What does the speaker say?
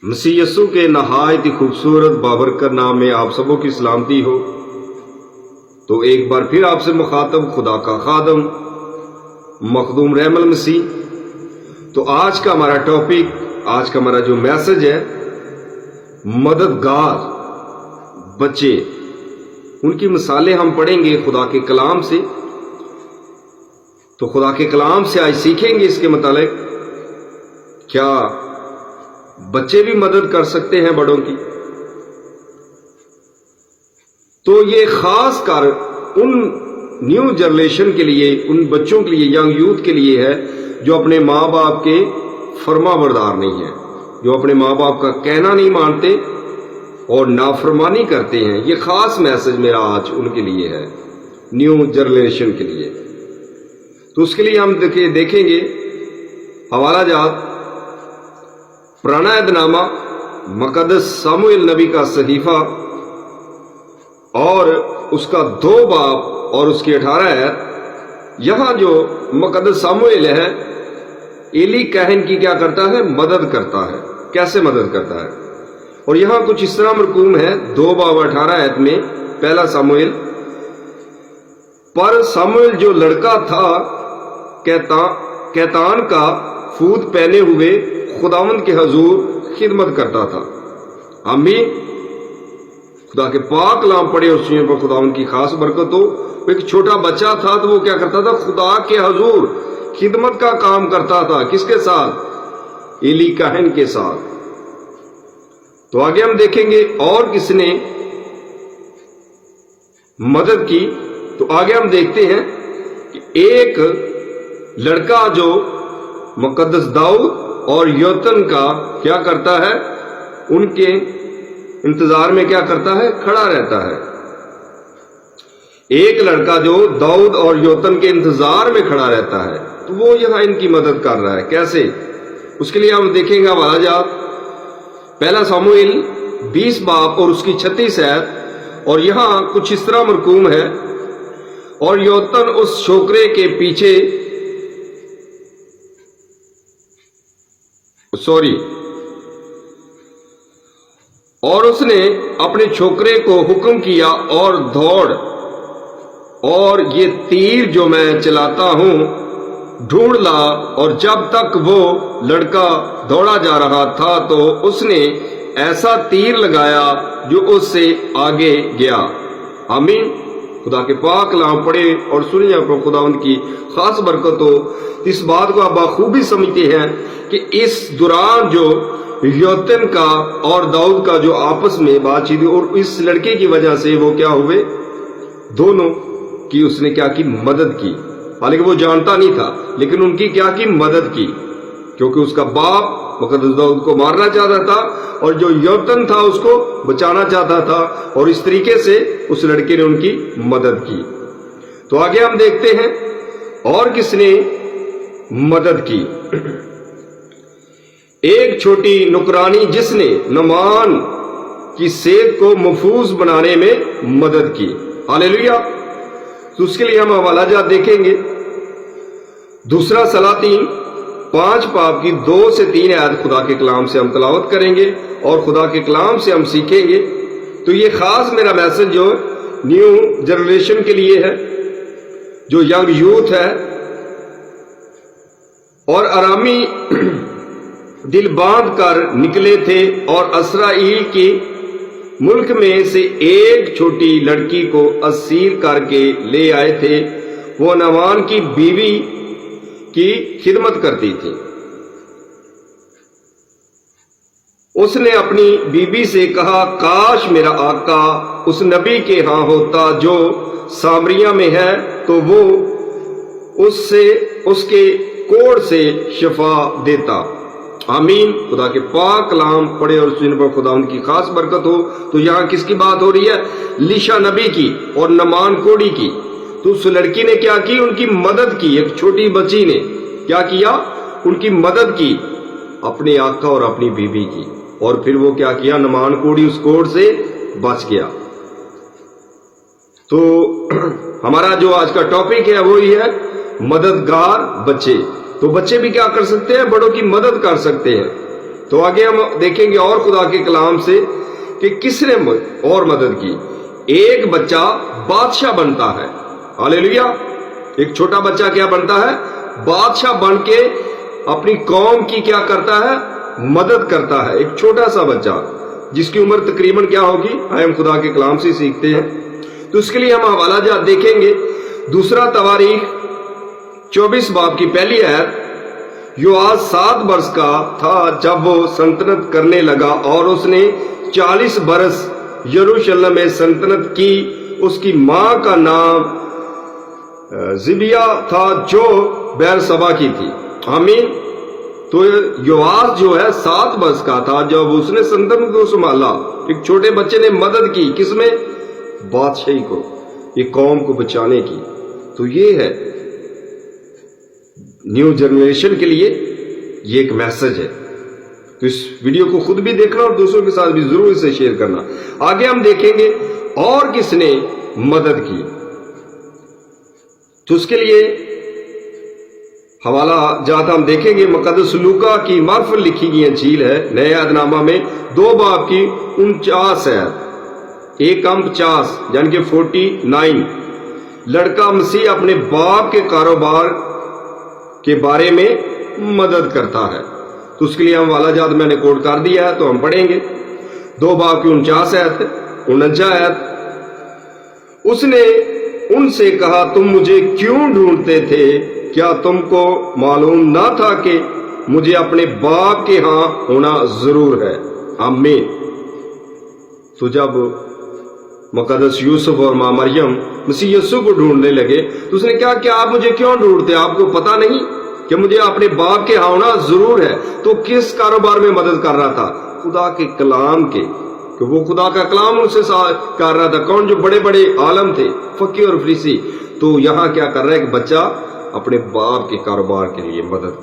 مسیح یسوع کے نہایت ہی خوبصورت بابرکت نام میں آپ سبوں کی سلامتی ہو۔ تو ایک بار پھر آپ سے مخاطب خدا کا خادم مخدوم رحم المسیح۔ تو آج کا ہمارا ٹاپک، آج کا ہمارا جو میسج ہے، مددگار بچے، ان کی مثالیں ہم پڑھیں گے خدا کے کلام سے۔ تو خدا کے کلام سے آج سیکھیں گے اس کے متعلق، کیا بچے بھی مدد کر سکتے ہیں بڑوں کی؟ تو یہ خاص کر ان نیو جنریشن کے لیے، ان بچوں کے لیے، ینگ یوتھ کے لیے ہے جو اپنے ماں باپ کے فرما بردار نہیں ہیں، جو اپنے ماں باپ کا کہنا نہیں مانتے اور نافرمانی کرتے ہیں۔ یہ خاص میسج میرا آج ان کے لیے ہے، نیو جنریشن کے لیے۔ تو اس کے لیے ہم دیکھیں گے حوالہ جات، پرانا عہد نامہ، مقدس ساموئیل نبی کا صحیفہ اور اس کا 2 باب اور اس کی 18 آیت۔ یہاں جو مقدس ساموئیل ہے، ایلی کاہن کی کیا کرتا ہے؟ مدد کرتا ہے۔ کیسے مدد کرتا ہے؟ اور یہاں کچھ اس طرح مرقوم ہے 2 باب 18 آیت میں، پہلا ساموئیل: پر ساموئیل جو لڑکا تھا کیتان کا فوت پہنے ہوئے خداوند کے حضور خدمت کرتا تھا۔ آمین۔ خدا کے پاک کلام پڑھے اور سننے پر خداوند کی خاص برکت ہو۔ ایک چھوٹا بچہ تھا تو وہ کیا کرتا تھا؟ خدا کے حضور خدمت کا کام کرتا تھا۔ کس کے ساتھ؟ ایلی کاہن کے ساتھ۔ تو آگے ہم دیکھیں گے اور کس نے مدد کی۔ تو آگے ہم دیکھتے ہیں کہ ایک لڑکا جو مقدس داؤد اور یوتن کا کیا کرتا ہے؟ ان کے انتظار میں کیا کرتا ہے؟ کھڑا رہتا ہے۔ ایک لڑکا جو داؤد اور یوتن کے انتظار میں کھڑا رہتا ہے، تو وہ یہاں ان کی مدد کر رہا ہے۔ کیسے؟ اس کے لیے ہم دیکھیں گے حوالہ جات، پہلا ساموئیل 20 باب اور اس کی 36 آیت۔ اور یہاں کچھ اس طرح مرقوم ہے: اور یوتن اس چھوکرے کے پیچھے اور اس نے اپنے چھوکرے کو حکم کیا اور دوڑ، اور یہ تیر جو میں چلاتا ہوں ڈھونڈ لا۔ اور جب تک وہ لڑکا دوڑا جا رہا تھا تو اس نے ایسا تیر لگایا جو اس سے آگے گیا۔ آمین۔ خدا کے پاک کلام پڑھے اور سنیے پر خداوند کی خاص برکت ہو۔ اس بات کو آپ بخوبی سمجھتے ہیں کہ اس دوران جو یوتن کا اور داؤد کا جو آپس میں بات چیت، اور اس لڑکے کی وجہ سے وہ کیا ہوئے؟ دونوں کی اس نے کیا کی؟ مدد کی۔ حالانکہ وہ جانتا نہیں تھا، لیکن ان کی کیا کی؟ مدد کی، کیونکہ اس کا باپ مقدس داؤد کو مارنا چاہتا تھا اور جو یوتن تھا اس کو بچانا چاہتا تھا، اور اس طریقے سے اس لڑکے نے ان کی مدد کی۔ تو آگے ہم دیکھتے ہیں اور کس نے مدد کی۔ ایک چھوٹی نوکرانی جس نے نعمان کی صحت کو محفوظ بنانے میں مدد کی۔ ہاللیلویہ۔ تو اس کے لیے ہم حوالہ جات دیکھیں گے، دوسرا سلاطین 5 باب کی 2 سے 3 آیت خدا کے کلام سے ہم تلاوت کریں گے اور خدا کے کلام سے ہم سیکھیں گے۔ تو یہ خاص میرا میسج جو نیو جنریشن کے لیے ہے، جو ینگ یوتھ ہے، اور ارامی دل باندھ کر نکلے تھے اور اسرائیل کے ملک میں سے ایک چھوٹی لڑکی کو اسیر کر کے لے آئے تھے۔ وہ نعمان کی بیوی کی خدمت کرتی تھی۔ اس نے اپنی بیوی سے کہا، کاش میرا آقا اس نبی کے ہاں ہوتا جو سامریہ میں ہے، تو وہ اس کے کوڑ سے شفا دیتا۔ آمین۔ خدا کے پاک کلام پڑھے اور سننے پر خدا ان کی خاص برکت ہو۔ تو یہاں کس کی بات ہو رہی ہے؟ لیشا نبی کی اور نعمان کوڑی کی۔ تو اس لڑکی نے کیا کی؟ ان کی مدد کی۔ ایک چھوٹی بچی نے کیا کیا؟ ان کی مدد کی، اپنے آقا اور اپنی بیوی کی۔ اور پھر وہ کیا کیا؟ نعمان کوڑی اس کوڑ سے بچ گیا۔ تو ہمارا جو آج کا ٹاپک ہے وہی ہے مددگار بچے۔ تو بچے بھی کیا کر سکتے ہیں؟ بڑوں کی مدد کر سکتے ہیں۔ تو آگے ہم دیکھیں گے اور خدا کے کلام سے کہ کس نے اور مدد کی. ایک بچہ بادشاہ بنتا ہے. ہاللیلویا. ایک چھوٹا بچہ کیا بنتا ہے؟ بادشاہ بن کے اپنی قوم کی کیا کرتا ہے؟ مدد کرتا ہے. ایک چھوٹا سا بچہ جس کی عمر تقریباً کیا ہوگی؟ ہم خدا کے کلام سے سیکھتے ہیں. تو اس کے لیے ہم حوالہ جات دیکھیں گے. دوسرا تواریخ 24 باب کی پہلی آیت. یوآس 7 برس کا تھا جب وہ سلطنت کرنے لگا اور اس نے 40 برس یروشلم میں سلطنت کی. اس کی ماں کا نام زبیہ تھا جو بیرسبا کی تھی. آمین. تو یوآس جو ہے 7 برس کا تھا جب اس نے سلطنت کو سنبھالا. ایک چھوٹے بچے نے مدد کی. کس میں؟ بادشاہی کو، یہ قوم کو بچانے کی. تو یہ ہے نیو جنریشن کے لیے یہ ایک میسج ہے. تو اس ویڈیو کو خود بھی دیکھنا اور دوسروں کے ساتھ بھی ضرور اسے شیئر کرنا. آگے ہم دیکھیں گے اور کس نے مدد کی. تو اس کے لیے حوالہ جات ہم دیکھیں گے. مقدس لوکا کی معرفت لکھی گئی انجیل ہے نئے عہد نامہ میں 2 باب کی 49 ہے. 1:50 یعنی کہ 49. لڑکا مسیح اپنے باپ کے کاروبار کے بارے میں مدد کرتا ہے. تو اس کے لیے ہم حوالہ جات میں نے کوٹ کر دیا ہے تو ہم پڑھیں گے. 2 باب کی 49 آیت 49 آیت. اس نے ان سے کہا تم مجھے کیوں ڈھونڈتے تھے؟ کیا تم کو معلوم نہ تھا کہ مجھے اپنے باپ کے ہاں ہونا ضرور ہے؟ آمین. تو جب مقدس یوسف اور ماں مریم مسیح یسوع کو ڈھونڈنے لگے تو اس نے کہا کہ آپ مجھے کیوں ڈھونڈتے؟ آپ کو پتا نہیں کہ مجھے اپنے باپ کے ہاں ہونا ضرور ہے؟ تو کس کاروبار میں مدد کر رہا تھا؟ خدا کے کلام کے، کہ وہ خدا کا کلام ان سے کر رہا تھا. کون؟ جو بڑے بڑے عالم تھے، فقیہ اور فریسی. تو یہاں کیا کر رہا ہے کہ بچہ اپنے باپ کے کاروبار کے لیے مدد